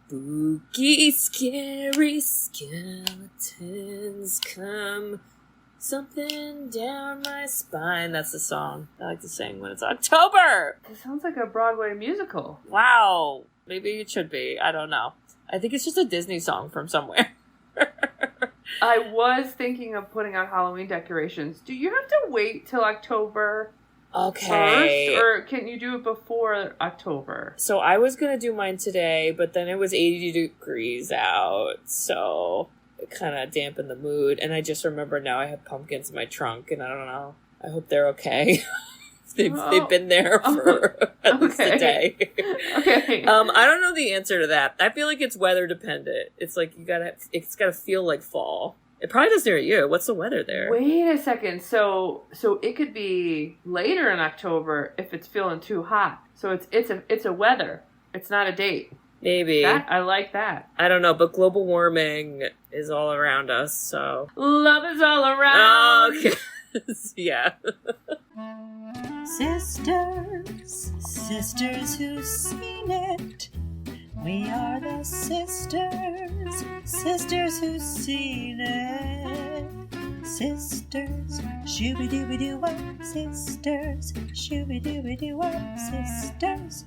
Spooky, scary skeletons come. Something down my spine. That's the song I like to sing when it's October. It sounds like a Broadway musical. Wow. Maybe it should be. I don't know. I think it's just a Disney song from somewhere. I was thinking of putting out Halloween decorations. Do you have to wait till October 1st? Or can you do it before October? So I was going to do mine today, but then it was 80 degrees out. So it kind of dampened the mood. And I just remember now I have pumpkins in my trunk, and I don't know. I hope they're okay. They've been there for at least a day. Okay. I don't know the answer to that. I feel like it's weather dependent. It's like it's gotta feel like fall. It probably does near you. What's the weather there? Wait a second. So it could be later in October if it's feeling too hot. So it's a weather. It's not a date. Maybe. I like that. I don't know, but global warming is all around us, so. Love is all around. Okay. Yeah. Sisters who've seen it. We are the sisters who've seen it. Sisters, shooby-dooby-doo-wop, sisters, shooby-dooby-doo-wop, sisters,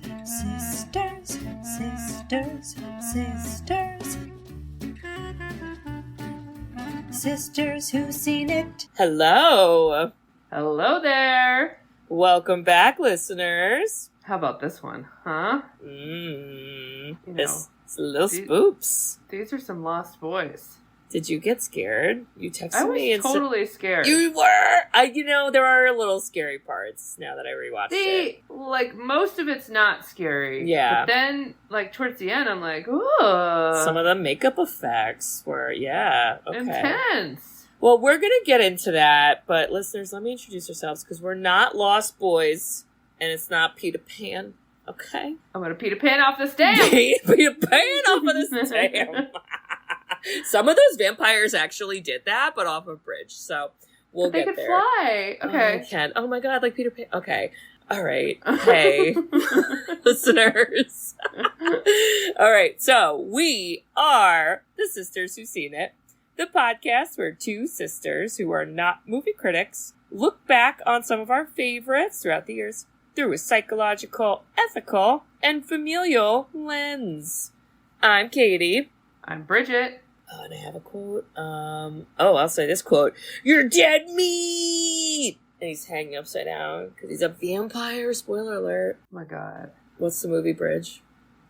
sisters who've seen it. Hello. Hello there. Welcome back, listeners. How about this one, huh? It's little spoops. These are some lost boys. Did you get scared? You texted me. I was totally scared. You were? There are little scary parts now that I rewatched it. Like, most of it's not scary. Yeah. But then, like, towards the end, I'm like, ooh. Some of the makeup effects were, okay. Intense. Well, we're going to get into that, but listeners, let me introduce ourselves, because we're not Lost Boys, and it's not Peter Pan, okay? I'm going to Peter Pan off this dam. Peter Pan off of this dam. Some of those vampires actually did that, but off a bridge, so we'll get there. They could fly. Okay. Oh, can. Oh my god, like Peter Pan. Okay. All right. Hey, listeners. All right, so we are the Sisters Who've Seen It, the podcast where two sisters who are not movie critics look back on some of our favorites throughout the years through a psychological, ethical, and familial lens. I'm Katie. I'm Bridget. Oh, and I have a quote. I'll say this quote. You're dead meat! And he's hanging upside down because he's a vampire. Spoiler alert. Oh my god. What's the movie, Bridge?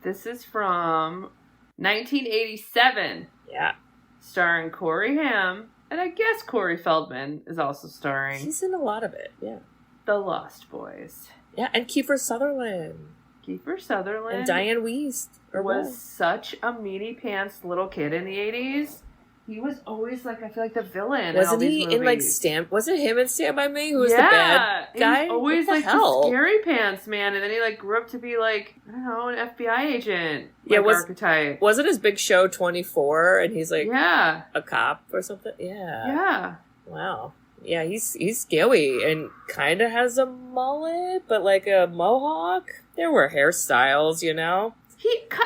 This is from 1987. Yeah. Starring Corey Haim. And I guess Corey Feldman is also starring. He's in a lot of it, yeah. The Lost Boys. Yeah, and Kiefer Sutherland. Kiefer Sutherland. And Dianne Wiest. Was such a meaty pants little kid in the 80s. He was always like, I feel like the villain. Wasn't in all he these in like wasn't him in Stand By Me who was the bad guy? He was always what the like hell? the scary pants man, and then he like grew up to be like, I don't know, an FBI agent. Yeah, archetype. Wasn't his big show 24 and he's like a cop or something? Yeah. Yeah. Wow. Yeah, he's scary and kind of has a mullet, but like a mohawk. There were hairstyles, you know?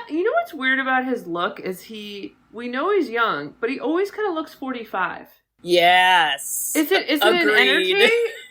You know what's weird about his look is we know he's young, but he always kind of looks 45. Yes. Is it an energy?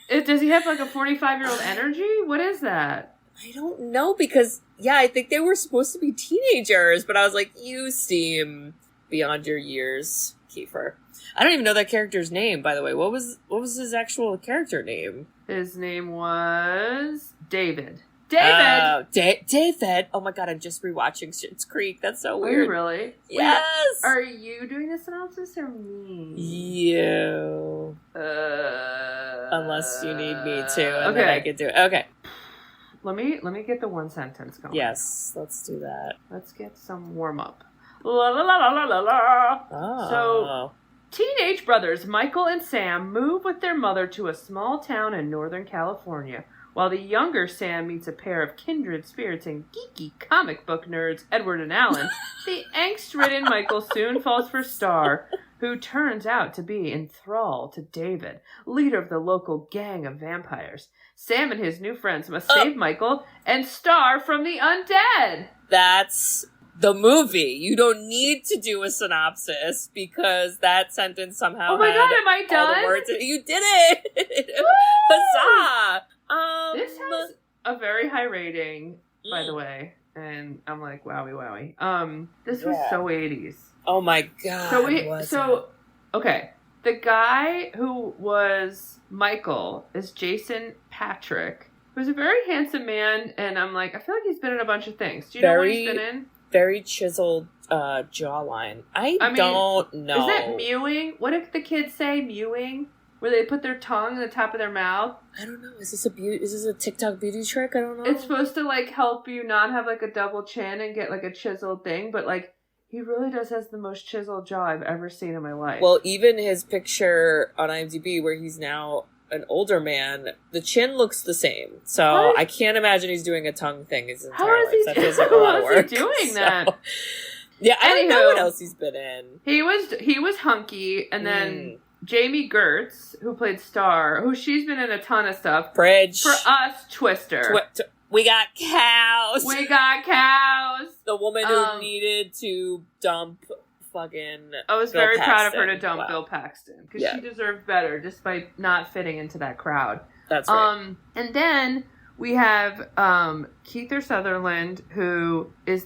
Does he have like a 45-year-old energy? What is that? I don't know because, I think they were supposed to be teenagers, but I was like, you seem beyond your years, Kiefer. I don't even know that character's name, by the way. What was his actual character name? His name was David. David! Oh my god, I'm just rewatching Schitt's Creek. That's so weird. Are you really? Yes! Wait, are you doing the synopsis or me? You. Unless you need me to, and then I can do it. Okay. Let me get the one sentence going. Yes, let's do that. Let's get some warm up. La la la la la la. Oh. So, teenage brothers Michael and Sam move with their mother to a small town in Northern California. While the younger Sam meets a pair of kindred spirits and geeky comic book nerds, Edward and Alan, the angst-ridden Michael soon falls for Star, who turns out to be in thrall to David, leader of the local gang of vampires. Sam and his new friends must save Michael and Star from the undead. That's the movie. You don't need to do a synopsis because that sentence somehow. Oh my god, am I done? You did it! Huzzah! This has a very high rating, by the way, and I'm like, wowie. This was so 80s. Oh my god! Okay, the guy who was Michael is Jason Patric, who's a very handsome man, and I'm like, I feel like he's been in a bunch of things. Do you know what he's been in? Very chiseled jawline. I don't know. Is that mewing? What did the kids say? Mewing? Where they put their tongue in the top of their mouth? I don't know. Is this a TikTok beauty trick? I don't know. It's supposed to like help you not have like a double chin and get like a chiseled thing, but like he really has the most chiseled jaw I've ever seen in my life. Well, even his picture on IMDb where he's now an older man, the chin looks the same. So I can't imagine he's doing a tongue thing his entire life. That feels like a lot of work. How is he doing that? Yeah, I don't know what else he's been in. He was hunky, and then Jamie Gertz, who played Star, who she's been in a ton of stuff. Bridge. For us, Twister. We got cows. The woman who needed to dump fucking I was Bill very Paxton. proud of her to dump Bill Paxton, because she deserved better just by not fitting into that crowd. That's right. And then we have Kiefer Sutherland, who is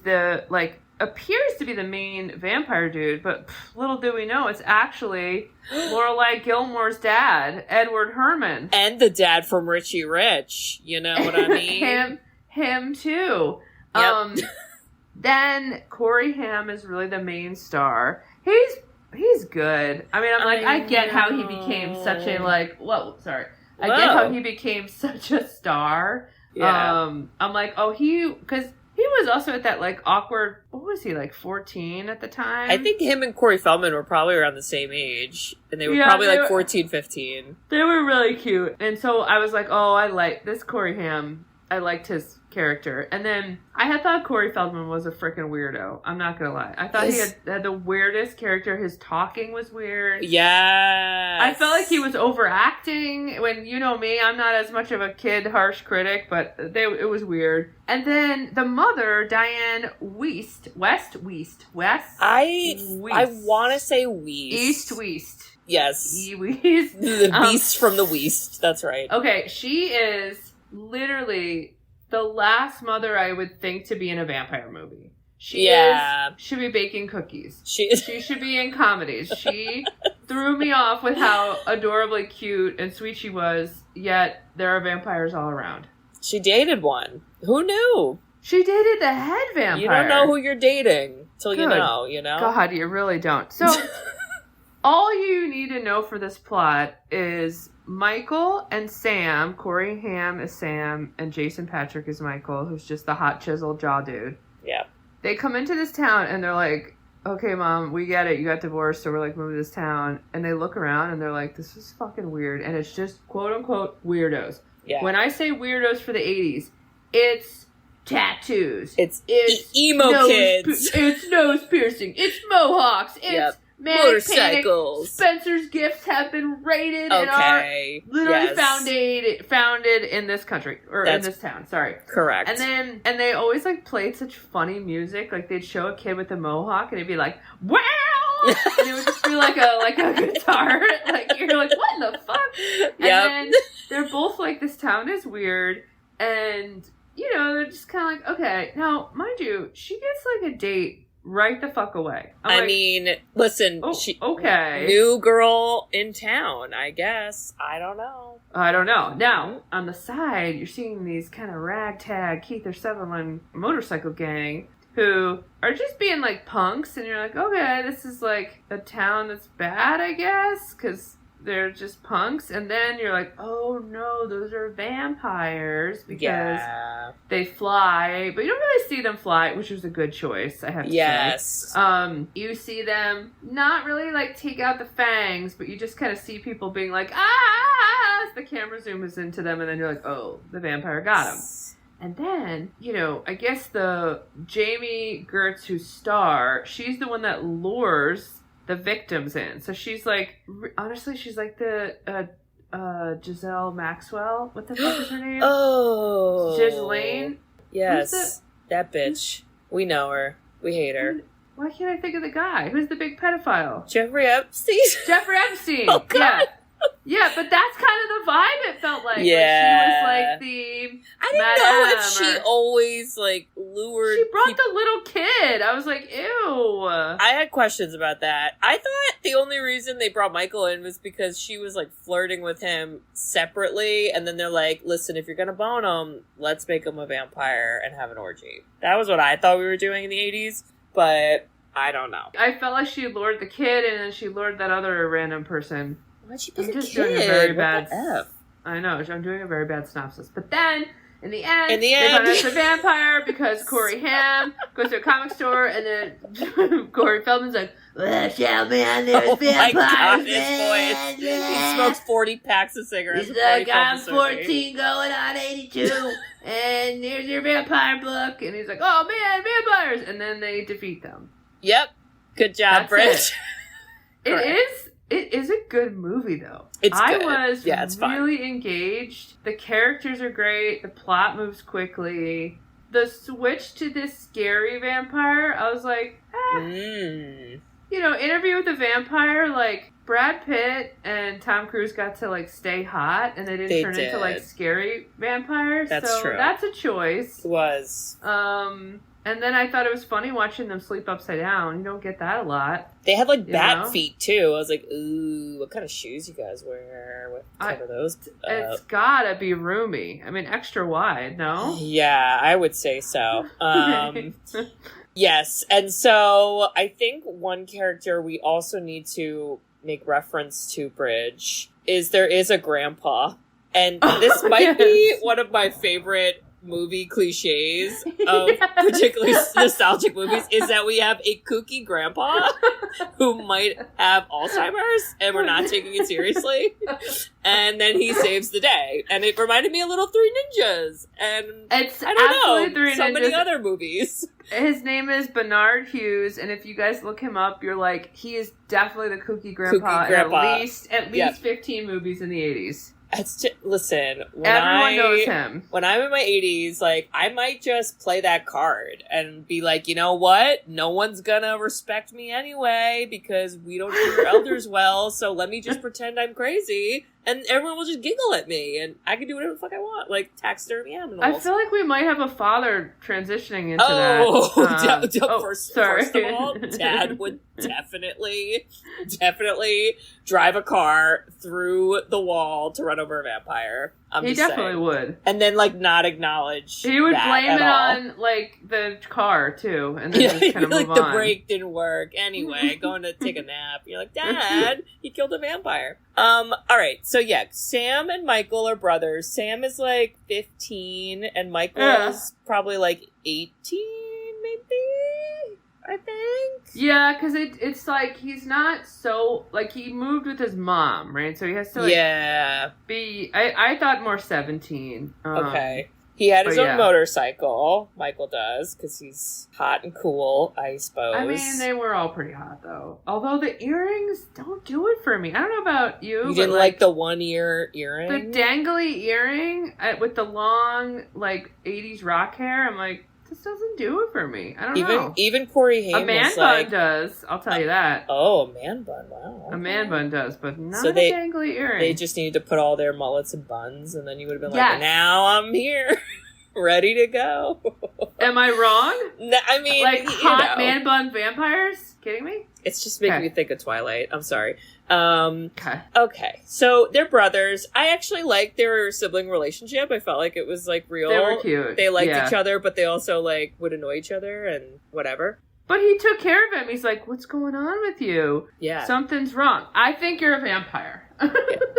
appears to be the main vampire dude, but little do we know, it's actually Lorelai Gilmore's dad, Edward Herman. And the dad from Richie Rich. You know what I mean? him too. Yep. Then Corey Haim is really the main star. He's good. I mean, I get how he became such a I get how he became such a star. Yeah. I'm like, because he was also at that awkward, what was he, 14 at the time? I think him and Corey Feldman were probably around the same age. And they were probably 14, 15. They were really cute. And so I was like, I like this Corey Haim. I liked his character. And then I had thought Corey Feldman was a freaking weirdo. I'm not going to lie. I thought he had the weirdest character. His talking was weird. Yeah. I felt like he was overacting. When, you know me, I'm not as much of a kid harsh critic, but it was weird. And then the mother, DIANNE Wiest. I want to say Wiest. Wiest. Yes. Wiest. The beast from the Wiest. That's right. Okay, she is literally the last mother I would think to be in a vampire movie. She should be baking cookies. She should be in comedies. She threw me off with how adorably cute and sweet she was, yet there are vampires all around. She dated one. Who knew? She dated the head vampire. You don't know who you're dating till you know, God, you really don't. So, all you need to know for this plot is Michael and Sam, Corey Haim is Sam, and Jason Patric is Michael, who's just the hot chiseled jaw dude. Yeah. They come into this town and they're like, okay, Mom, we get it. You got divorced, so we're moving to this town. And they look around and they're like, this is fucking weird. And it's just quote unquote weirdos. Yeah. When I say weirdos for the 80s, it's tattoos. It's emo kids. It's nose piercing. It's mohawks. It's motorcycles. Spencer's Gifts have been rated and are literally founded in this country or in this town. Sorry, correct. And they always played such funny music. They'd show a kid with a mohawk and it'd be like, wow, and it would just be like a guitar. You're like, what in the fuck? And then they're both this town is weird, and they're just kind of okay. Now, mind you, she gets a date right the fuck away. I mean, listen, new girl in town, I guess. I don't know. Now, on the side, you're seeing these kind of ragtag Kiefer Sutherland motorcycle gang who are just being punks, and you're like, okay, this is a town that's bad, I guess, because they're just punks. And then you're like, oh no, those are vampires because they fly, but you don't really see them fly, which was a good choice, I have to say. You see them not really take out the fangs, but you just kind of see people being like, ah, as the camera zooms into them, and then you're like, oh, the vampire got him. And then, I guess the Jamie Gertz, who's Star, she's the one that lures the victims in. So she's honestly, she's the Giselle Maxwell. What the fuck is her name? Oh. Ghislaine? Yes. That bitch. We know her. We hate her. Why can't I think of the guy? Who's the big pedophile? Jeffrey Epstein. Jeffrey Epstein. Oh, God. Yeah, but that's kind of the vibe it felt like. Yeah. Like she was like the I didn't know if she always, like, lured... She brought the little kid. I was like, ew. I had questions about that. I thought the only reason they brought Michael in was because she was, like, flirting with him separately, and then they're like, listen, if you're gonna bone him, let's make him a vampire and have an orgy. That was what I thought we were doing in the 80s, but I don't know. I felt like she lured the kid, and then she lured that other random person. Why'd she pick I'm a just kid? doing a very What bad... the F? I know, I'm doing a very bad synopsis. But then, in the end, they found out it's a vampire because Corey Haim goes to a comic store, and then Corey Feldman's like, well, shout me on there, vampires, my God, man, his voice. yeah. He smokes 40 packs of cigarettes. He's like, I'm 14 going on 82, and here's your vampire book. And he's like, oh man, vampires! And then they defeat them. Yep. Good job, Bridget. It is a good movie, though. It's I good. was it's really fun. engaged. The characters are great. The plot moves quickly. The switch to this scary vampire, I was like, You know, Interview with the Vampire, like, Brad Pitt and Tom Cruise got to, like, stay hot, and they didn't turn into, like, scary vampires. That's true. That's a choice. It was. And then I thought it was funny watching them sleep upside down. You don't get that a lot. They had, like, bat feet, too. I was like, ooh, what kind of shoes you guys wear? What cover those? It's gotta be roomy. I mean, extra wide, no? Yeah, I would say so. Yes, and so I think one character we also need to make reference to, Bridge, is there is a grandpa. And this might be one of my favorite movie cliches of particularly nostalgic movies, is that we have a kooky grandpa who might have Alzheimer's and we're not taking it seriously, and then he saves the day. And it reminded me a little Three Ninjas, and it's I don't know, Three so Ninjas. many other movies. His name is Bernard Hughes, and if you guys look him up, you're like, he is definitely the kooky grandpa, in at least 15 movies in the 80s. Listen, everyone knows him. When I'm in my 80s, like, I might just play that card and be like, you know what? No one's gonna respect me anyway because we don't treat our elders well, so let me just pretend I'm crazy, and everyone will just giggle at me, and I can do whatever the fuck I want, like taxidermy animals. I feel like we might have a father transitioning into that. First of all, Dad would definitely drive a car through the wall to run over a vampire. He definitely would. And then, like, not acknowledge He would that blame it all. on, like, the car, too, and then just kind of move like, the on. brake didn't work. Anyway, going to take a nap. You're like, Dad, he killed a vampire. Alright, so yeah, Sam and Michael are brothers. Sam is, like, 15, and Michael's probably, like, 18, maybe? I think. Yeah, because it's like, he's not so, like, he moved with his mom, right? So he has to, like, be, I thought more 17. Okay. He had his own motorcycle, Michael does, because he's hot and cool, I suppose. I mean, they were all pretty hot, though. Although the earrings don't do it for me. I don't know about you. You didn't like the one-ear earring? The dangly earring with the long, like, 80s rock hair, I'm like, this doesn't do it for me. I don't know. Even Corey Haim a man bun does. I'll tell you that. Oh, a man bun. Wow. Okay. A man bun does, but not a dangly earring. They just needed to put all their mullets and buns, and then you would have been like, now I'm here. Ready to go. Am I wrong? No, I mean, like hot man bun vampires? Kidding me? It's just making me think of Twilight. I'm sorry. Okay. So they're brothers. I actually liked their sibling relationship. I felt like it was, like, real. They were cute. They liked each other, but they also, like, would annoy each other and whatever. But he took care of him. He's like, what's going on with you? Yeah. Something's wrong. I think you're a vampire.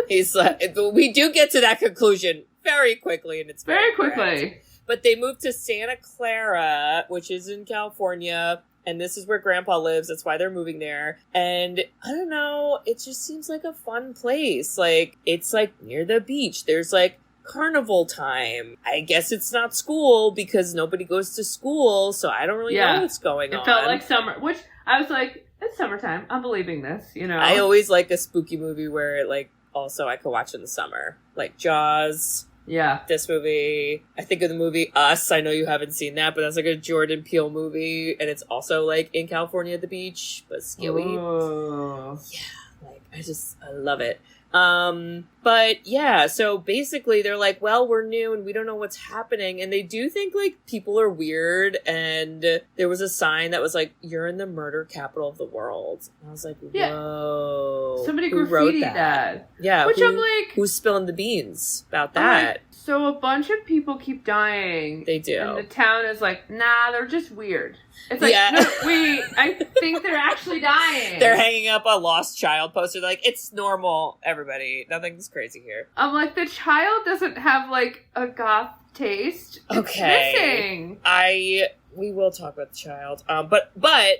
He's like, we do get to that conclusion very quickly, and it's very quickly. Correct. But they moved to Santa Clara, which is in California, and this is where Grandpa lives. That's why they're moving there. And I don't know, it just seems like a fun place. Like, it's, like, near the beach. There's, like, carnival time. I guess it's not school because nobody goes to school, so I don't really know what's going on. It felt like summer, which I was like, it's summertime. I'm believing this, you know. I always like a spooky movie where, like, also I could watch in the summer. Like Jaws. Yeah. This movie, I think of the movie Us. I know you haven't seen that, but that's like a Jordan Peele movie, and it's also like in California at the beach, but scary. Oh. Yeah, like I love it. But yeah, so basically they're like, well, we're new and we don't know what's happening. And they do think like people are weird. And there was a sign that was like, you're in the murder capital of the world. And I was like, whoa. Somebody who wrote graffitied that. Yeah. Which I'm like, who's spilling the beans about that? Like, so a bunch of people keep dying. They do. And the town is like, nah, they're just weird. It's like, yeah. No, I think they're actually dying. They're hanging up a lost child poster. Like, it's normal, everybody. Nothing's crazy here. I'm like, the child doesn't have, like, a goth taste. Okay. It's missing. We will talk about the child. But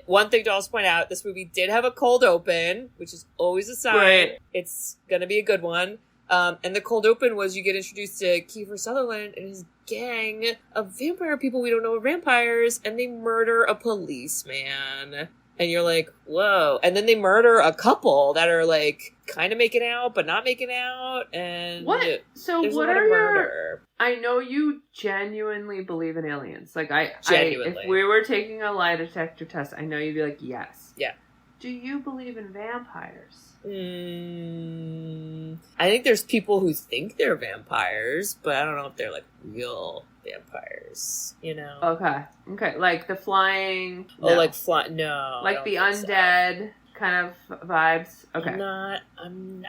one thing to also point out, this movie did have a cold open, which is always a sign. Right. It's gonna be a good one. And the cold open was you get introduced to Kiefer Sutherland and his gang of vampire people we don't know are vampires, and they murder a policeman. And you're like, whoa. And then they murder a couple that are like kind of making out, but not making out. And what? So there's what a lot are of your... murder. I know you genuinely believe in aliens. Like, Genuinely. if we were taking a lie detector test, I know you'd be like, yes. Yeah. Do you believe in vampires? I think there's people who think they're vampires, but I don't know if they're like real vampires, you know? Okay. Like the flying... No. No. Oh, like no. Like the undead kind of vibes? Okay. I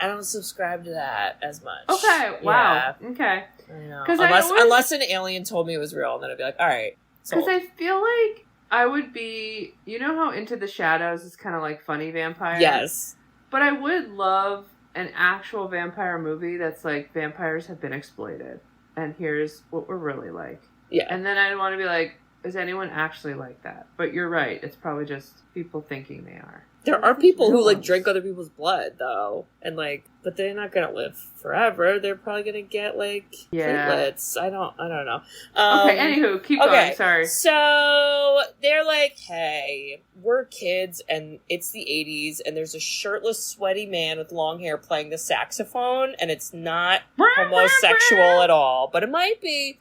don't subscribe to that as much. Okay, wow. Yeah. Okay. I know. 'Cause Unless an alien told me it was real, and then I'd be like, alright. Because I feel like I would be... You know how Into the Shadows is kind of like funny vampire? Yes. But I would love an actual vampire movie that's like, vampires have been exploited. And here's what we're really like. Yeah. And then I'd want to be like, is anyone actually like that? But you're right. It's probably just people thinking they are. There are people who like drink other people's blood though, and like, but they're not gonna live forever. They're probably gonna get like platelets. I don't know. Okay, anywho, keep going. Sorry. So they're like, hey, we're kids, and it's the 80s, and there's a shirtless, sweaty man with long hair playing the saxophone, and it's not homosexual at all, but it might be.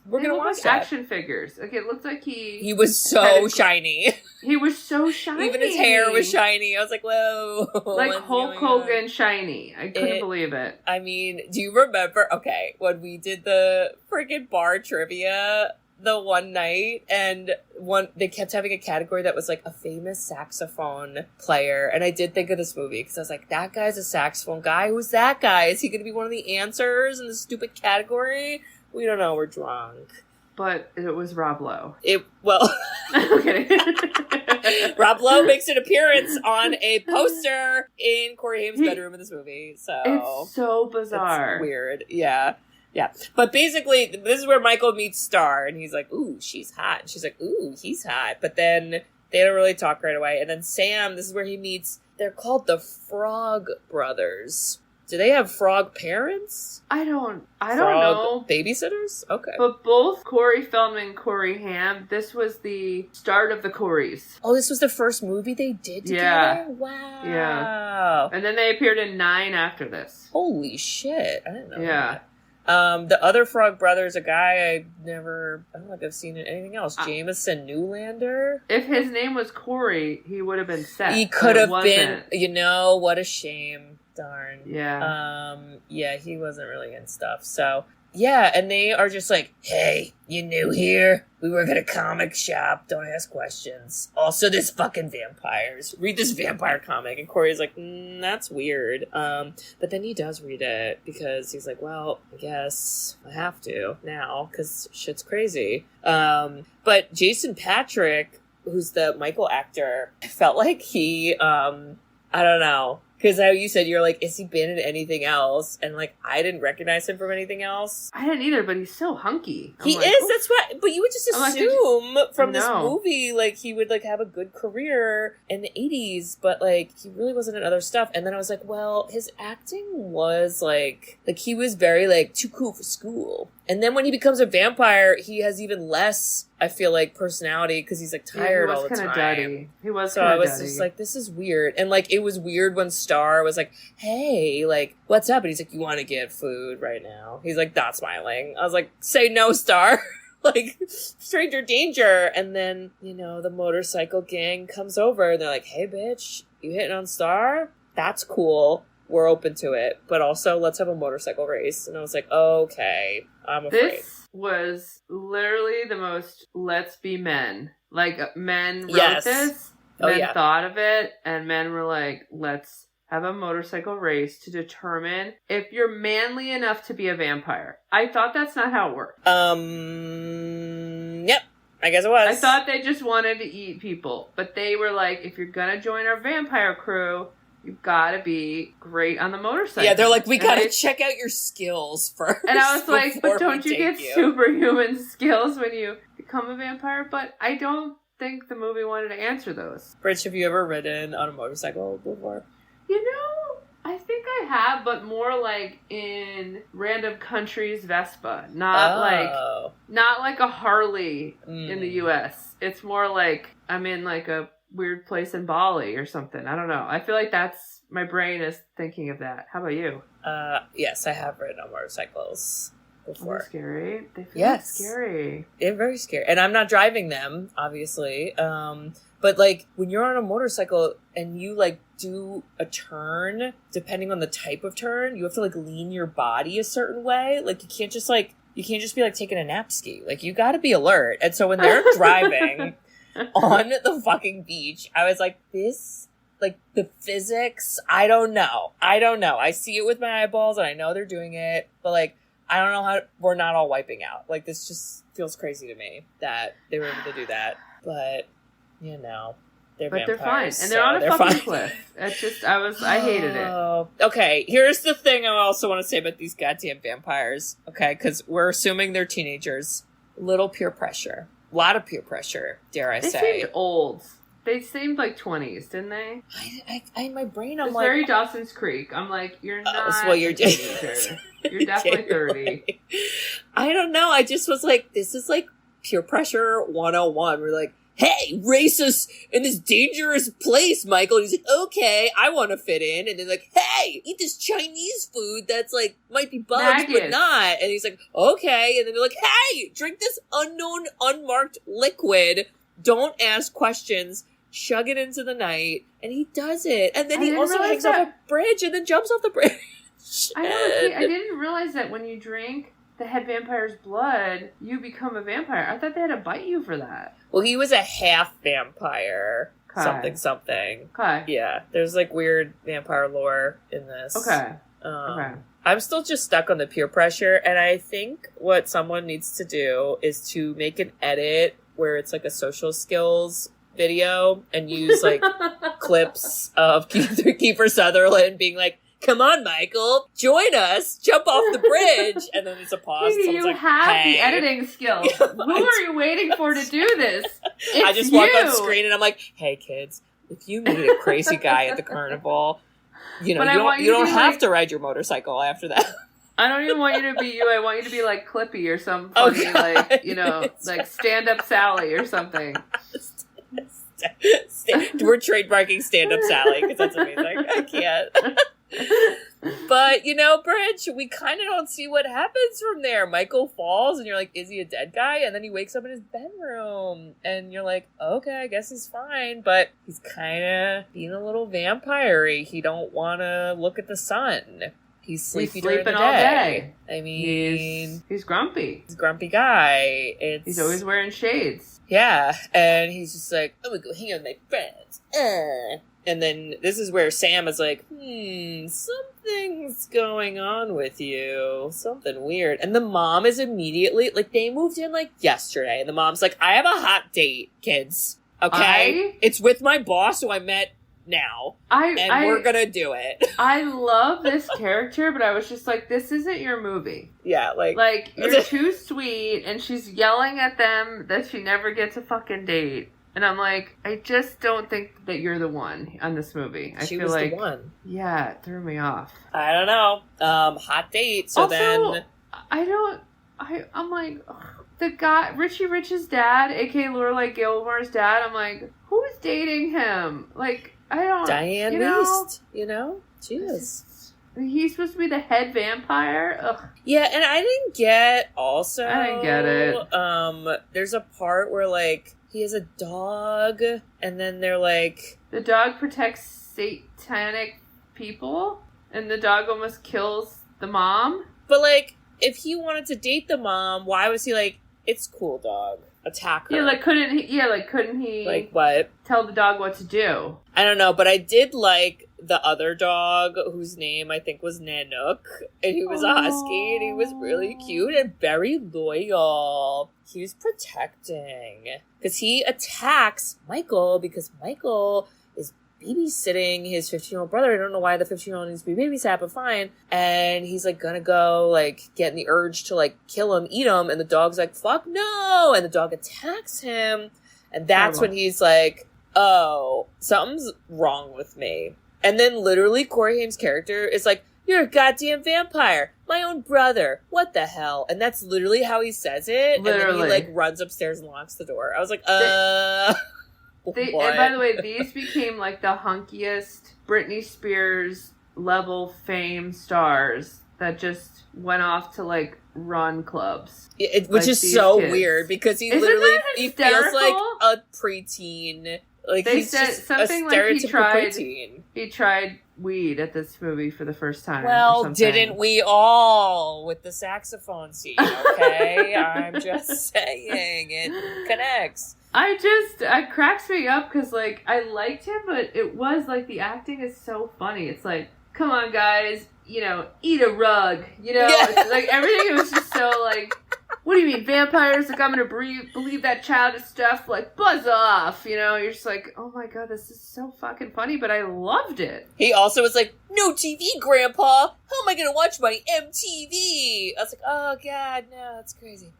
We're gonna watch like that. Action figures. Like it looks like he was so shiny. He was so shiny. Even his hair was shiny. I was like, whoa. Like Hulk Hogan shiny. I couldn't believe it. I mean, do you remember, when we did the freaking bar trivia the one night, and they kept having a category that was like a famous saxophone player, and I did think of this movie, because I was like, that guy's a saxophone guy? Who's that guy? Is he going to be one of the answers in the stupid category? We don't know, we're drunk. But it was Rob Lowe. I'm kidding. Rob Lowe makes an appearance on a poster in Corey Haim's bedroom in this movie. So it's so bizarre. It's weird. Yeah. But basically, this is where Michael meets Star, and he's like, ooh, she's hot. And she's like, ooh, he's hot. But then they don't really talk right away. And then Sam, this is where he meets, they're called the Frog Brothers. Do they have frog parents? I don't know. Babysitters? Okay. But both Corey Feldman and Corey Haim, this was the start of the Coreys. Oh, this was the first movie they did together? Yeah. Wow. Yeah. And then they appeared in 9 after this. Holy shit. I didn't know that. The other Frog Brothers, a guy I don't think I've seen in anything else. Jameson Newlander. If his name was Corey, he would have been set. He could have been. What a shame. Darn. Yeah. Yeah, he wasn't really in stuff. So, yeah, and they are just like, hey, you new here? We work at a comic shop. Don't ask questions. Also, there's fucking vampires. Read this vampire comic. And Corey's like, that's weird. But then he does read it because he's like, well, I guess I have to now because shit's crazy. But Jason Patric, who's the Michael actor, I felt like he, I don't know. Because how you said, you're like, has he been in anything else? And like, I didn't recognize him from anything else. I didn't either, but he's so hunky. He is, that's right. But you would just assume from this movie, like, he would like have a good career in the 80s, but like, he really wasn't in other stuff. And then I was like, well, his acting was like he was very like too cool for school. And then when he becomes a vampire, he has even less, I feel like, personality because he's like tired all the time. He was kind of duddy. He was so kind of I was just like, this is weird. And like, it was weird when Star was like, hey, like, what's up? And he's like, you want to get food right now? He's like, not smiling. I was like, say no, Star. Like, stranger danger. And then, you know, the motorcycle gang comes over and they're like, hey, bitch, you hitting on Star? That's cool. We're open to it. But also, let's have a motorcycle race. And I was like, okay, I'm afraid. This was literally the most let's be men. Like, men wrote this, men thought of it, and men were like, let's have a motorcycle race to determine if you're manly enough to be a vampire. I thought that's not how it worked. Yep. I guess it was. I thought they just wanted to eat people. But they were like, if you're gonna join our vampire crew, you've gotta be great on the motorcycle. Yeah, they're like, we gotta check out your skills first. And I was like, but don't you get superhuman skills when you become a vampire? But I don't think the movie wanted to answer those. Bridge, have you ever ridden on a motorcycle before? You know, I think I have, but more like in random countries Vespa. Not like a Harley in the US. It's more like I'm in like a weird place in Bali or something. I don't know. I feel like that's my brain is thinking of that. How about you? Yes, I have ridden on motorcycles before. They're scary. They feel scary. They're very scary. And I'm not driving them, obviously. But like when you're on a motorcycle and you like do a turn, depending on the type of turn, you have to like lean your body a certain way. Like you can't just be like taking a nap ski. Like you got to be alert. And so when they're driving on the fucking beach, I was like, this, like the physics, I don't know. I see it with my eyeballs and I know they're doing it, but like, I don't know how we're not all wiping out. Like this just feels crazy to me that they were able to do that. But you know, they're fine, and they're on a fucking cliff. It's just, I hated it. Okay, here's the thing I also want to say about these goddamn vampires. Okay, because we're assuming they're teenagers. Little peer pressure, a lot of peer pressure. Dare I say? They seemed old. They seemed like 20s, didn't they? I in my brain, I'm it's like very Dawson's Creek. I'm like, you're not. Well, you're a teenager. You're definitely 30. I don't know. I just was like, this is like peer pressure 101. We're like, hey, race us in this dangerous place, Michael. And he's like, okay, I want to fit in. And they're like, hey, eat this Chinese food that's like, might be bugs, but not. And he's like, okay. And then they're like, hey, drink this unknown, unmarked liquid. Don't ask questions. Chug it into the night. And he does it. And then he also hangs off a bridge and then jumps off the bridge. I didn't realize that when you drink the head vampire's blood, you become a vampire. I thought they had to bite you for that. Well, he was a half vampire. Okay. Something. Okay. Yeah, there's like weird vampire lore in this. Okay. I'm still just stuck on the peer pressure, and I think what someone needs to do is to make an edit where it's like a social skills video and use like clips of Kiefer Sutherland being like, come on, Michael, join us, jump off the bridge. And then there's a pause. Hey, you like, have hey. the editing skills. Who are you waiting for to do this? It's I just walk on screen and I'm like, hey, kids, if you meet a crazy guy at the carnival, you know, you don't have to ride your motorcycle after that. I don't even want you to be you. I want you to be like Clippy or some funny, like, you know, like Stand-Up Sally or something. We're trademarking Stand-Up Sally because that's amazing. I can't. But, you know, Bridge, we kind of don't see what happens from there. Michael falls and you're like, is he a dead guy? And then he wakes up in his bedroom and you're like, okay, I guess he's fine. But he's kind of being a little vampire-y. He don't want to look at the sun. He's sleeping during the day. All day. I mean... He's grumpy. He's a grumpy guy. He's always wearing shades. Yeah, and he's just like, I'm gonna go hang out with my friends. And then this is where Sam is like, something's going on with you. Something weird. And the mom is immediately, like, they moved in, like, yesterday. And the mom's like, I have a hot date, kids. Okay? It's with my boss who I met now. We're gonna do it. I love this character, but I was just like, this isn't your movie. Yeah, like you're too sweet, and she's yelling at them that she never gets a fucking date. And I'm like, I just don't think that you're the one on this movie. She was the one. Yeah, it threw me off. I don't know. Hot date. So also, then I'm like, ugh. The guy, Richie Rich's dad, aka Lorelai Gilmore's dad, I'm like, who's dating him? Like, I don't... Dianne Wiest, you know? Jesus. He's supposed to be the head vampire? Ugh. Yeah, and I didn't get also... I didn't get it. There's a part where, like, he has a dog, and then they're like... The dog protects satanic people, and the dog almost kills the mom? But, like, if he wanted to date the mom, why was he like, it's cool, dog, attack her? Yeah, couldn't he... Like, what? Tell the dog what to do? I don't know, but I did like the other dog, whose name I think was Nanook, and he was a husky, and he was really cute and very loyal. He was protecting. Because he attacks Michael, because Michael is babysitting his 15-year-old brother. I don't know why the 15-year-old needs to be babysat, but fine. And he's, like, gonna go, like, getting the urge to, like, kill him, eat him, and the dog's like, fuck no! And the dog attacks him, and that's when he's like, oh, something's wrong with me. And then literally Corey Haim's character is like, you're a goddamn vampire. My own brother. What the hell? And that's literally how he says it. Literally. And then he, like, runs upstairs and locks the door. I was like, And by the way, these became like the hunkiest Britney Spears level fame stars that just went off to like run clubs. Which like is so kids. Weird because he Isn't literally that he feels like hysterical? a preteen. Like They he's said just something a like stereotypical preteen. he tried weed at this movie for the first time. Well, didn't we all with the saxophone scene? Okay, I'm just saying it connects. It cracks me up because, like, I liked him, but it was, like, the acting is so funny. It's like, come on, guys, you know, eat a rug, you know? Yeah. It's like, everything was just so, like, what do you mean, vampires? Like, I'm gonna believe that childish stuff? Like, buzz off, you know? You're just like, oh my god, this is so fucking funny, but I loved it. He also was like, no TV, Grandpa! How am I gonna watch my MTV? I was like, oh god, no, that's crazy.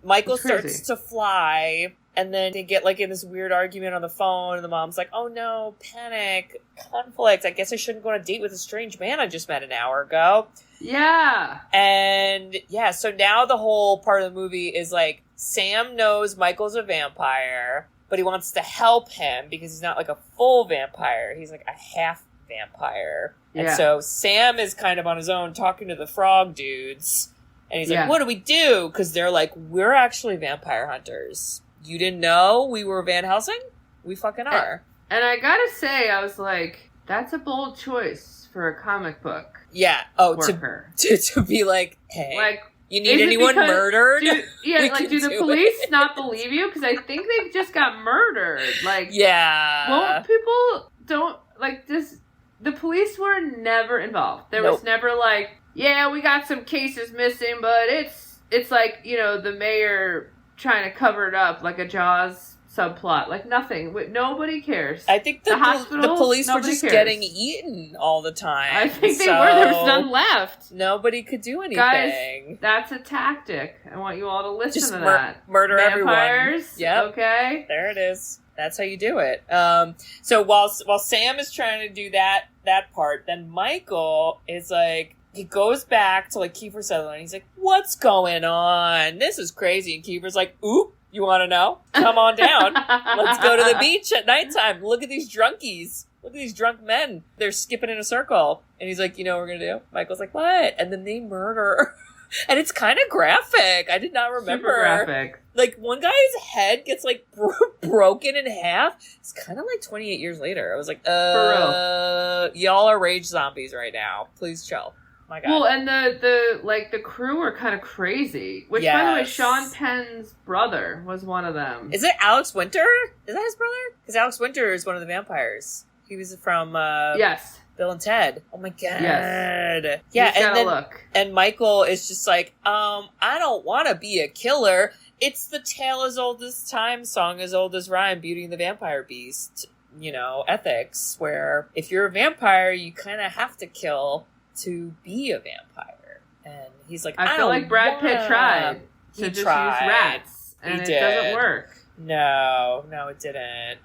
Michael starts to fly, and then they get, like, in this weird argument on the phone, and the mom's like, oh no, panic, conflict, I guess I shouldn't go on a date with a strange man I just met an hour ago. Yeah. And, yeah, so now the whole part of the movie is, like, Sam knows Michael's a vampire, but he wants to help him because he's not, like, a full vampire. He's, like, a half vampire. Yeah. And so Sam is kind of on his own talking to the frog dudes. And he's like, what do we do? Because they're like, we're actually vampire hunters. You didn't know we were Van Helsing? We fucking are. And I gotta say, I was like, that's a bold choice for a comic book. Yeah. Oh, worker. to be like, hey, like, you need anyone murdered? Do the police not believe you? Because I think they just got murdered. Like, yeah. People don't, like, this, the police were never involved. There was never like, yeah, we got some cases missing, but it's like, you know, the mayor trying to cover it up like a Jaws subplot. Like, nothing. Nobody cares. I think the police were just getting eaten all the time. I think they were. There was none left. Nobody could do anything. Guys, that's a tactic. I want you all to listen to that. Murder Vampires, everyone. Yep. Okay. There it is. That's how you do it. So while Sam is trying to do that part, then Michael is like, he goes back to, like, Kiefer Sutherland. He's like, what's going on? This is crazy. And Kiefer's like, oop, you want to know? Come on down. Let's go to the beach at nighttime. Look at these drunkies. Look at these drunk men. They're skipping in a circle. And he's like, you know what we're going to do? Michael's like, what? And then they murder. And it's kind of graphic. I did not remember. Super graphic. Like, one guy's head gets, like, broken in half. It's kind of like 28 years later. I was like, For real. Y'all are rage zombies right now. Please chill. My God. Well, and the crew were kind of crazy. Which, by the way, Sean Penn's brother was one of them. Is it Alex Winter? Is that his brother? Because Alex Winter is one of the vampires. He was from yes, Bill and Ted. Oh my God. Yes. Yeah, and then and Michael is just like, I don't want to be a killer. It's the tale as old as time, song as old as rhyme, Beauty and the Vampire Beast, you know, ethics, where if you're a vampire, you kind of have to kill to be a vampire. And he's like, I feel like Brad Pitt tried to just use rats, and it doesn't work. No, it didn't.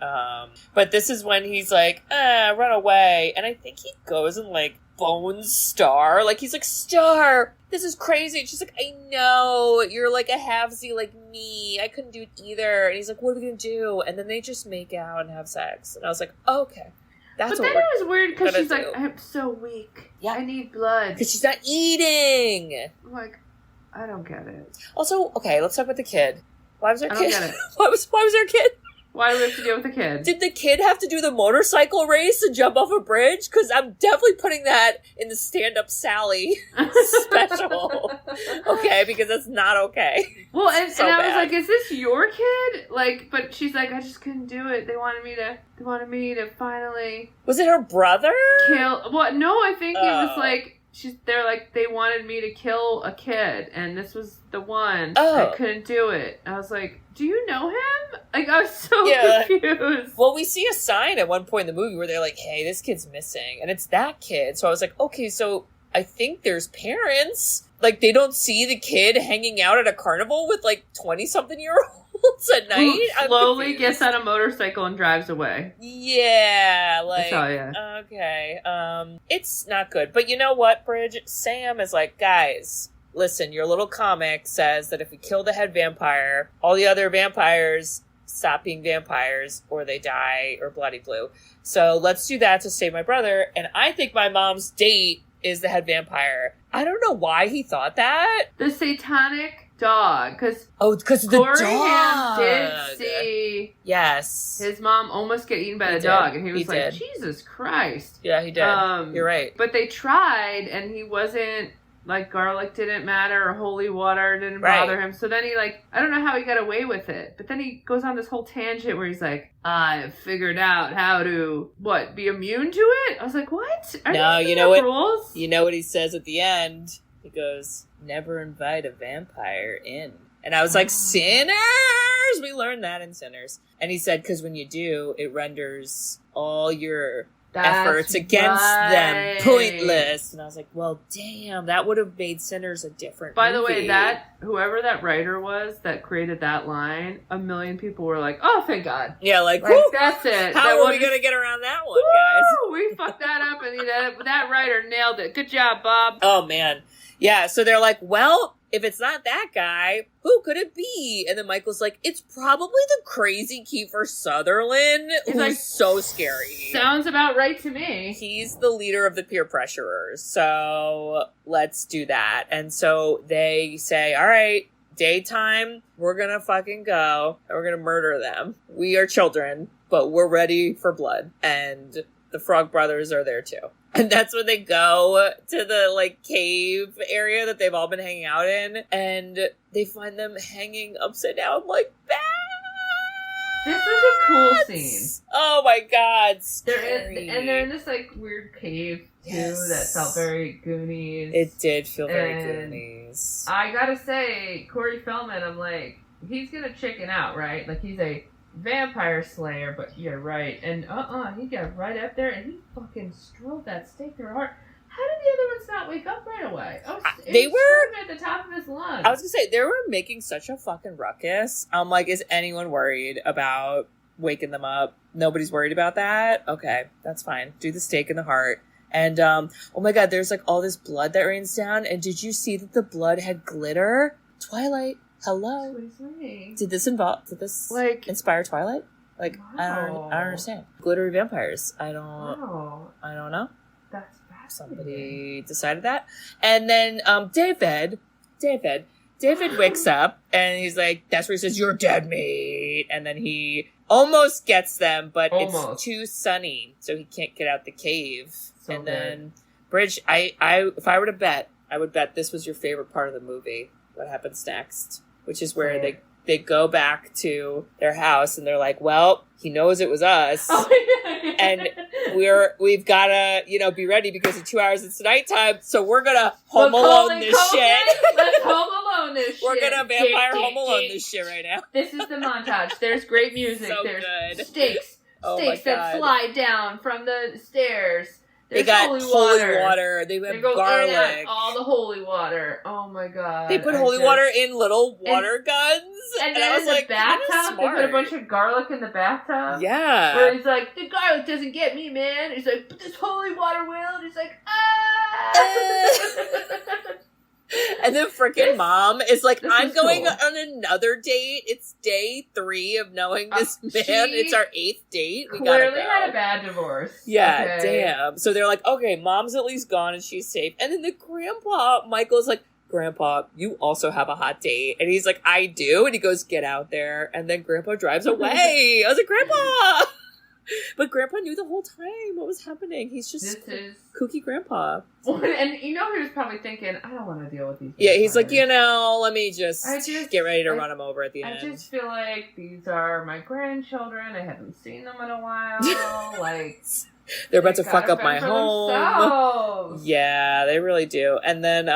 But this is when he's like, run away. And I think he goes and, like, bones Star. Like, he's like, Star, this is crazy. And she's like, I know, you're like a halfsy like me. I couldn't do it either. And he's like, what are we gonna do? And then they just make out and have sex. And I was like, oh, okay. That's but then it was weird because she's like, I'm so weak. Yeah. I need blood. Because she's not eating. I'm like, I don't get it. Also, okay, let's talk about the kid. Why was our kid? I don't get it. Why was our kid? Why do we have to deal with the kid? Did the kid have to do the motorcycle race and jump off a bridge? Because I'm definitely putting that in the Stand-Up Sally special. Okay, because that's not okay. Well, and I was like, is this your kid? Like, but she's like, I just couldn't do it. They wanted me to finally... Was it her brother? Kill... Well, no, I think it was like... They're like, they wanted me to kill a kid, and this was the one. I couldn't do it. I was like, do you know him? Like, I was so confused. Well, we see a sign at one point in the movie where they're like, hey, this kid's missing. And it's that kid. So I was like, okay, so I think there's parents. Like, they don't see the kid hanging out at a carnival with, like, 20-something-year-olds at night. Who slowly gets on a motorcycle and drives away. Yeah, like, I tell ya. Okay. It's not good. But you know what, Bridget? Sam is like, guys, listen, your little comic says that if we kill the head vampire, all the other vampires stop being vampires, or they die, or bloody blue. So let's do that to save my brother. And I think my mom's date is the head vampire. I don't know why he thought that. The satanic dog, because of the Corey dog. Haim did see his mom almost get eaten by the dog, and he was like, Jesus Christ. Yeah, he did. You're right. But they tried, and he wasn't, like, garlic didn't matter, or holy water didn't bother him. So then he, like, I don't know how he got away with it. But then he goes on this whole tangent where he's like, I figured out how to, be immune to it? I was like, what? You know what? Rules? You know what he says at the end? He goes, never invite a vampire in. And I was like, Sinners! We learned that in Sinners. And he said, because when you do, it renders all your efforts against them pointless. And I was like, well, damn, that would have made Sinners a different By movie. the way, whoever that writer was that created that line, 1 million people were like, oh, thank God. Yeah, like that's it. How are we going to get around that one, guys? We fucked that up, and that writer nailed it. Good job, Bob. Oh, man. Yeah, so they're like, well, if it's not that guy, who could it be? And then Michael's like, it's probably the crazy Kiefer Sutherland, who's like, so scary. Sounds about right to me. He's the leader of the peer pressurers, so let's do that. And so they say, all right, daytime, we're gonna fucking go, and we're gonna murder them. We are children, but we're ready for blood. And the Frog Brothers are there too. And that's when they go to the, like, cave area that they've all been hanging out in. And they find them hanging upside down like bats. This was a cool scene. Oh, my God. They're in this, like, weird cave, too, that felt very Goonies. It did feel very Goonies. I gotta say, Corey Feldman, I'm like, he's gonna chicken out, right? Like, he's a vampire slayer, but you're right. And he got right up there and he fucking strode that stake through her heart. How did the other ones not wake up right away? They were at the top of his lungs. I was gonna say, they were making such a fucking ruckus. I'm like, is anyone worried about waking them up? Nobody's worried about that? Okay, that's fine. Do the stake in the heart. And, oh my God, there's like all this blood that rains down. And did you see that the blood had glitter? Twilight. Hello. Did this like inspire Twilight? Like, wow. I don't understand. Glittery vampires. I don't know. That's fascinating. Somebody decided that. And then David wakes up and he's like, that's where he says, you're dead meat. And then he almost gets them, but it's too sunny, so he can't get out the cave. Then Bridge, if I were to bet, I would bet this was your favorite part of the movie. What happens next? Which is where they go back to their house and they're like, well, he knows it was us. And we've got to, be ready because in 2 hours it's nighttime. So we're going to Home Alone this shit. Let's Home Alone this shit. We're going to vampire Home Alone this shit right now. This is the montage. There's great music. So There's good. Stakes that slide down from the stairs. They got holy water. They have garlic. All the holy water. Oh my God. They put holy water in little water guns. And then in the bathtub, they put a bunch of garlic in the bathtub. Yeah. Where he's like, the garlic doesn't get me, man. He's like, but this holy water will. And he's like, ah. And then freaking mom is like, I'm going on another date. It's day 3 of knowing this man. It's our 8th date. We gotta clearly go. had a bad divorce. Yeah, okay. damn. So they're like, okay, mom's at least gone and she's safe. And then the grandpa, Michael's like, Grandpa, you also have a hot date. And he's like, I do. And he goes, get out there. And then Grandpa drives away. I was like, Grandpa! But Grandpa knew the whole time what was happening. He's just kooky Grandpa. And he was probably thinking, I don't want to deal with these. Yeah, he's like, let me just get ready to run him over at the end. I just feel like these are my grandchildren. I haven't seen them in a while. Like, they're about to fuck up my home. Themselves. Yeah, they really do. And then,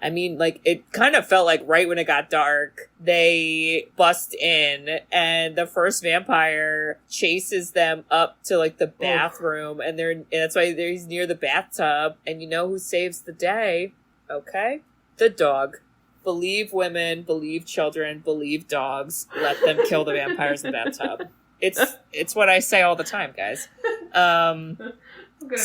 it kind of felt like right when it got dark, they bust in and the first vampire chases them up to like the bathroom and that's why he's near the bathtub. And you know who saves the day? Okay. The dog. Believe women, believe children, believe dogs. Let them kill the vampires in the bathtub. It's what I say all the time, guys. I'm gonna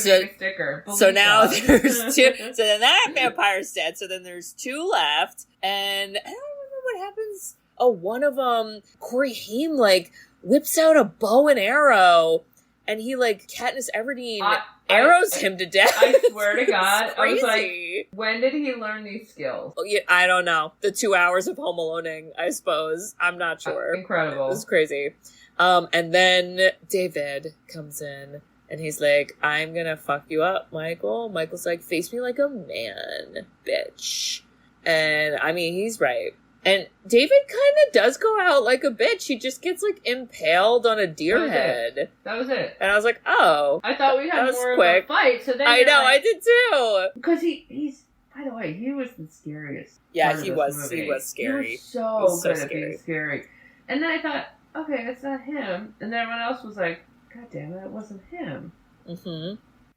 make a sticker. So now there's 2. So then that vampire's dead. So then there's 2 left. And I don't remember what happens. Oh, one of them, Corey Haim, whips out a bow and arrow. And he, Katniss Everdeen arrows him to death. I swear to God. I was like, when did he learn these skills? Oh, yeah, I don't know. The 2 hours of home aloneing, I suppose. I'm not sure. Incredible. It was crazy. And then David comes in. And he's like, I'm gonna fuck you up, Michael. Michael's like, face me like a man, bitch. And, he's right. And David kind of does go out like a bitch. He just gets, impaled on a deer head. That was it. And I was like, oh. I thought we had more quick. Of a fight. So then I know, I did too. Because he's, by the way, he was the scariest. Yeah, he was scary. He was so good at being scary. And then I thought, okay, it's not him. And then everyone else was like, God damn it wasn't him. Mm-hmm.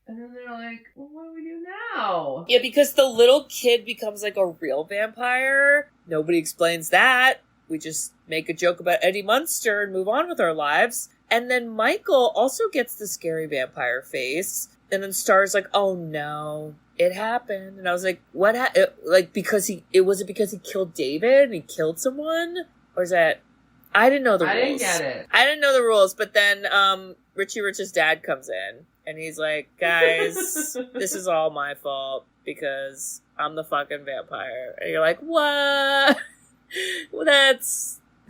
And then they're like, well, what do we do now? Yeah, because the little kid becomes a real vampire. Nobody explains that. We just make a joke about Eddie Munster and move on with our lives. And then Michael also gets the scary vampire face. And then Star's like, oh no, it happened. And I was like, what happened? Because he killed David and he killed someone? Or is that... I didn't know the rules. I didn't get it. I didn't know the rules, but then Richie Rich's dad comes in, and he's like, guys, this is all my fault, because I'm the fucking vampire. And you're like, what? Well,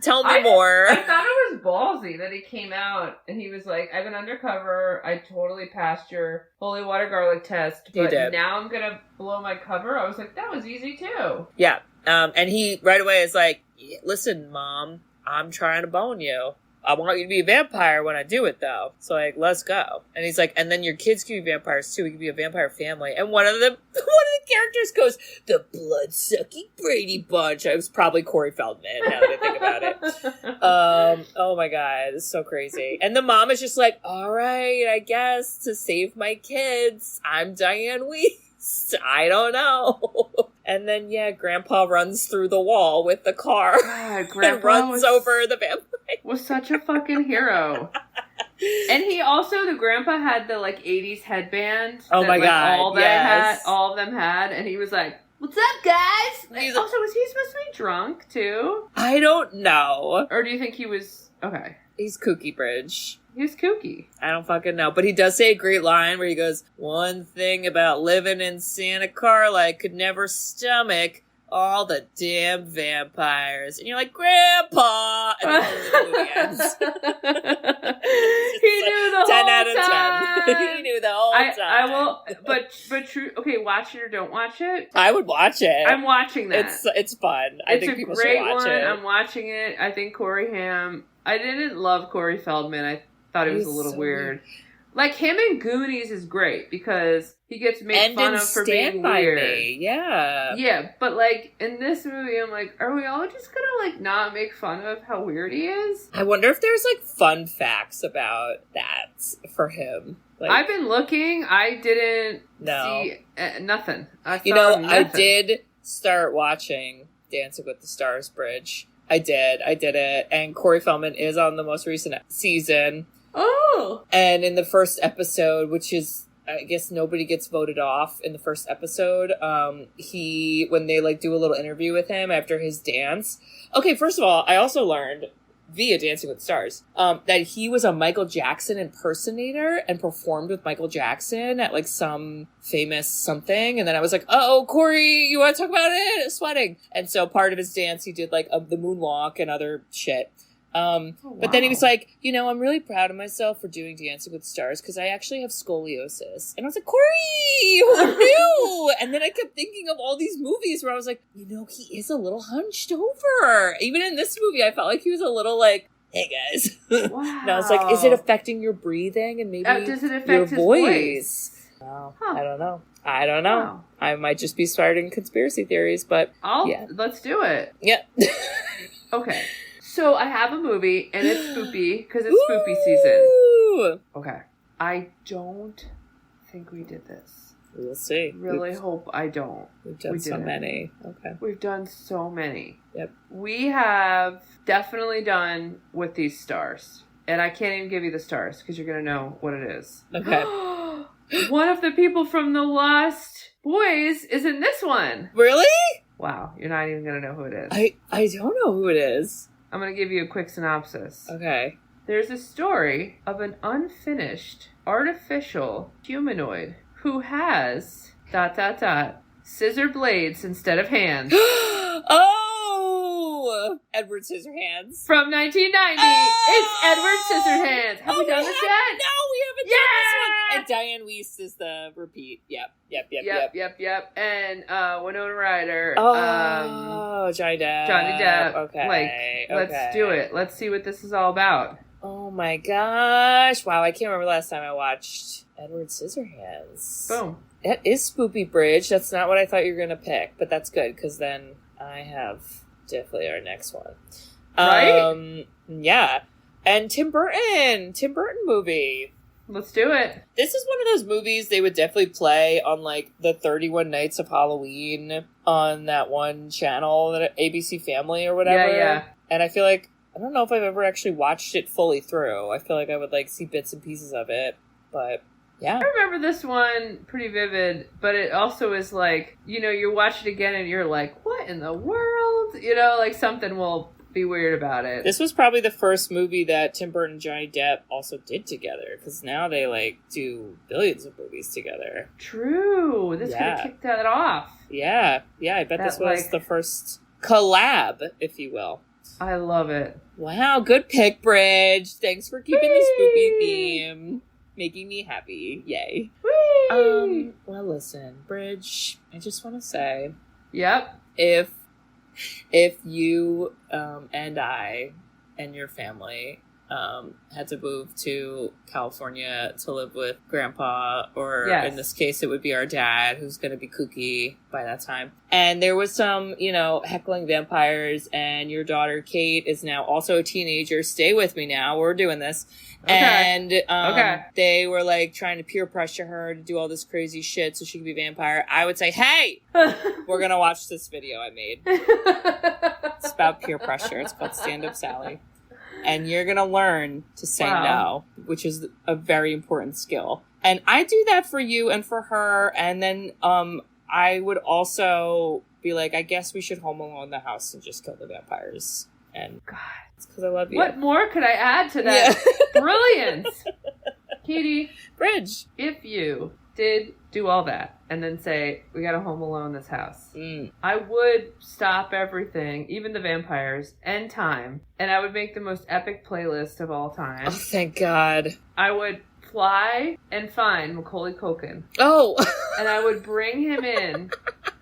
tell me more. I thought it was ballsy that he came out, and he was like, I've been undercover, I totally passed your holy water garlic test, but now I'm gonna blow my cover. I was like, that was easy too. Yeah, and he right away is like, listen, Mom, I'm trying to bone you. I want you to be a vampire when I do it, though. So, let's go. And he's like, and then your kids can be vampires, too. We can be a vampire family. And one of the characters goes, the blood-sucking Brady Bunch. I was probably Corey Feldman, now that I think about it. Oh, my God. It's so crazy. And the mom is just like, all right, I guess, to save my kids, I'm Dianne Wiest. I don't know. And then, Grandpa runs through the wall with the car. God, Grandpa and runs over the vampire. Was such a fucking hero. And he also, the grandpa had the 80s headband. Oh my God. All of them had. And he was like, what's up, guys? Also, was he supposed to be drunk, too? I don't know. Or do you think he was... Okay. He's kooky, Bridge. He's kooky. I don't fucking know. But he does say a great line where he goes, one thing about living in Santa Carla I could never stomach, all the damn vampires. And you're like, Grandpa! And then the movie ends. He knew the 10 whole out of 10. time. He knew the whole time. I will, but true. Okay, watch it or don't watch it. I would watch it. I'm watching that. It's fun. I think people should watch it. I'm watching it. I think Corey Haim. I didn't love Corey Feldman. I thought he was a little weird. Him in Goonies is great because he gets made fun of for being weird. Me. Yeah. Yeah, but in this movie, I'm like, are we all just gonna not make fun of how weird he is? I wonder if there's fun facts about that for him. I've been looking. I didn't see nothing. Nothing. I did start watching Dancing with the Stars, Bridge. I did it. And Corey Feldman is on the most recent season. Oh! And in the first episode, which is, I guess nobody gets voted off in the first episode. When they like do a little interview with him after his dance. Okay, first of all, I also learned via Dancing with the Stars, that he was a Michael Jackson impersonator and performed with Michael Jackson at like some famous something. And then I was like, oh, Corey, you want to talk about it? Sweating. And so part of his dance, he did like the moonwalk and other shit. But then he was like, I'm really proud of myself for doing Dancing with the Stars because I actually have scoliosis. And I was like, Corey, who knew? And then I kept thinking of all these movies where I was like, he is a little hunched over. Even in this movie, I felt like he was a little like, hey guys. Wow. And I was like, is it affecting your breathing and maybe does it affect your his voice? Huh. I don't know. Wow. I might just be starting conspiracy theories, but let's do it. Yeah. Okay. So I have a movie, and it's spoopy, because it's spoopy season. Okay. I don't think we did this. We'll see. Really hope I don't. We've done so many. Okay. We've done so many. Yep. We have definitely done With These Stars. And I can't even give you the stars, because you're going to know what it is. Okay. One of the people from The Lost Boys is in this one. Really? Wow. You're not even going to know who it is. I don't know who it is. I'm going to give you a quick synopsis. Okay. There's a story of an unfinished artificial humanoid who has ... scissor blades instead of hands. Oh! Edward Scissorhands. From 1990. It's Edward Scissorhands. Have we done this yet? No, we haven't done this one. And Dianne Wiest is the repeat. Yep. And Winona Ryder. Oh, Johnny Depp. Okay. Let's do it. Let's see what this is all about. Oh my gosh. Wow, I can't remember last time I watched Edward Scissorhands. Boom. That is Spoopy Bridge. That's not what I thought you were going to pick, but that's good, because then I have definitely our next one. Right? Yeah. And Tim Burton movie. Let's do it. This is one of those movies they would definitely play on, like, the 31 Nights of Halloween on that one channel, that ABC Family or whatever. Yeah. And I feel like, I don't know if I've ever actually watched it fully through. I feel like I would, like, see bits and pieces of it, but... yeah. I remember this one pretty vivid, but it also is like, you watch it again and you're like, what in the world? Like something will be weird about it. This was probably the first movie that Tim Burton and Johnny Depp also did together, because now they like do billions of movies together. True. This could have kicked that off. Yeah. I bet this was the first collab, if you will. I love it. Wow, good pick, Bridge. Thanks for keeping the spoopy theme. Making me happy. Yay. Whee! Well, listen, Bridge, I just want to say... Yep. If you and I and your family had to move to California to live with Grandpa, or in this case, it would be our dad, who's going to be kooky by that time. And there was some, heckling vampires, and your daughter, Kate, is now also a teenager. Stay with me now. We're doing this. Okay. And they were like trying to peer pressure her to do all this crazy shit so she could be a vampire. I would say, hey, we're going to watch this video I made. It's about peer pressure. It's called Stand Up Sally. And you're going to learn to say no, which is a very important skill. And I do that for you and for her. And then I would also be like, I guess we should home alone the house and just kill the vampires. And God, it's because I love you. What more could I add to that? Yeah. Brilliance. Katie. Bridge. If you did do all that and then say, we got to home alone this house, I would stop everything, even the vampires, and time, and I would make the most epic playlist of all time. Oh, thank God. I would fly and find Macaulay Culkin. Oh. And I would bring him in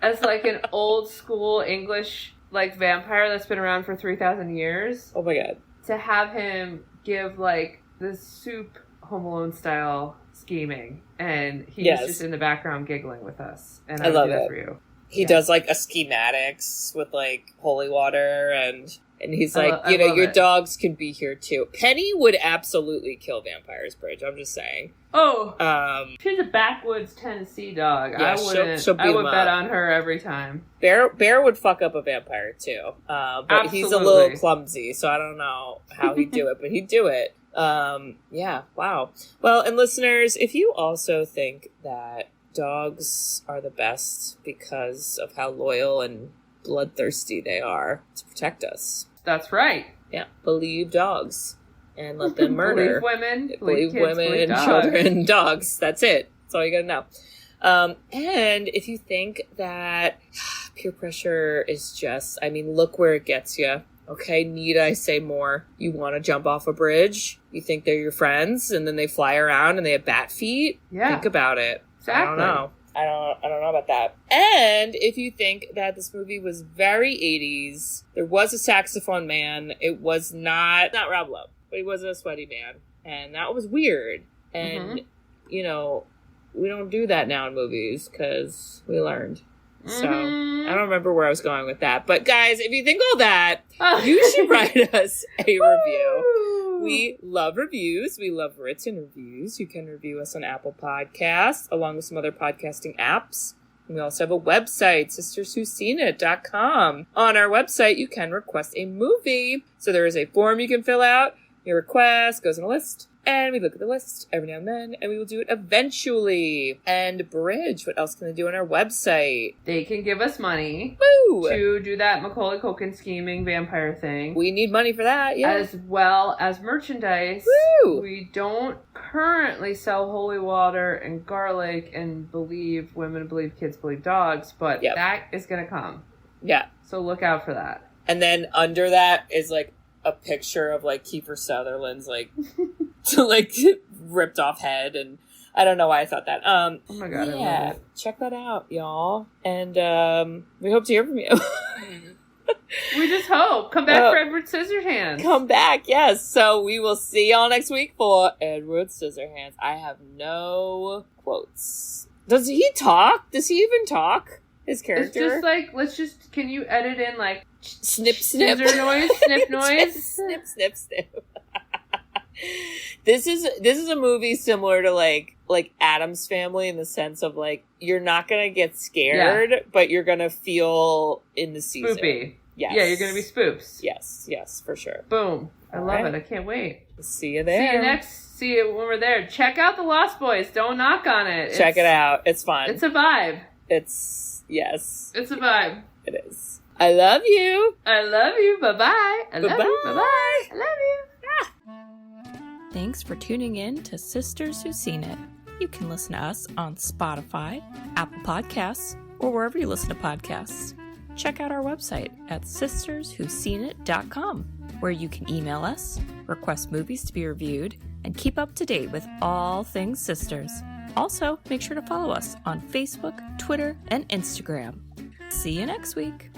as like an old school English like vampire that's been around for 3,000 years. Oh my God. To have him give like the soup Home Alone style scheming, and he's just in the background giggling with us. And I love it for you. He does like a schematics with like holy water, and he's like, your dogs can be here too. Penny would absolutely kill vampires, Bridge. I'm just saying. Oh, she's a backwoods Tennessee dog. Yeah, I wouldn't. She'll I would bet on her every time. Bear would fuck up a vampire too, but He's a little clumsy, so I don't know how he'd do it, but he'd do it. Yeah, wow. Well, and listeners, if you also think that dogs are the best because of how loyal and bloodthirsty they are to protect us. That's right. Yeah, believe dogs and let them murder. Believe women, believe kids, women, believe dogs. children, dogs. That's it. That's all you gotta know. And if you think that peer pressure is just, I mean, look where it gets you. Okay, need I say more? You want to jump off a bridge? You think they're your friends, and then they fly around and they have bat feet? Yeah. Think about it. Exactly. I don't know. I don't know about that. And if you think that this movie was very 80s, there was a saxophone man. It was not Rob Lowe, but he was a sweaty man. And that was weird. And, you know, we don't do that now in movies because we learned. So I don't remember where I was going with that. But guys, if you think all that, you should write us a review. We love reviews. We love written reviews. You can review us on Apple Podcasts along with some other podcasting apps. And we also have a website, sisterswhoseenit.com. On our website, you can request a movie. So there is a form you can fill out. Your request goes on a list. And we look at the list every now and then, and we will do it eventually. And Bridge, what else can they do on our website? They can give us money. Woo! To do that Macaulay Culkin scheming vampire thing. We need money for that, yeah. As well as merchandise. Woo! We don't currently sell holy water and garlic and believe women believe kids believe dogs, but that is going to come. Yeah. So look out for that. And then under that is like a picture of like Kiefer Sutherland's like like ripped off head, and I don't know why I thought that. Oh my god, yeah, I love it. Check that out, y'all. And we hope to hear from you. We just hope. Come back for Edward Scissorhands. Come back, yes. So we will see y'all next week for Edward Scissorhands. I have no quotes. Does he talk? Does he even talk? His character? It's just like, can you edit in like snip, snip. Scissor noise, snip noise? Snip, snip, snip. This is a movie similar to like Addams Family in the sense of like you're not gonna get scared, but you're gonna feel in the season. Spoopy. Yes. Yeah, you're gonna be spoops. Yes, for sure. Boom. I love it. I can't wait. See you there. See you when we're there. Check out The Lost Boys. Don't knock on it. Check it out. It's fun. It's a vibe. It's a vibe. It is. I love you. I love you. Bye-bye. I love you. Bye-bye. I love you. Thanks for tuning in to Sisters Who Seen It. You can listen to us on Spotify, Apple Podcasts, or wherever you listen to podcasts. Check out our website at sisterswhoseenit.com, where you can email us, request movies to be reviewed, and keep up to date with all things sisters. Also, make sure to follow us on Facebook, Twitter, and Instagram. See you next week.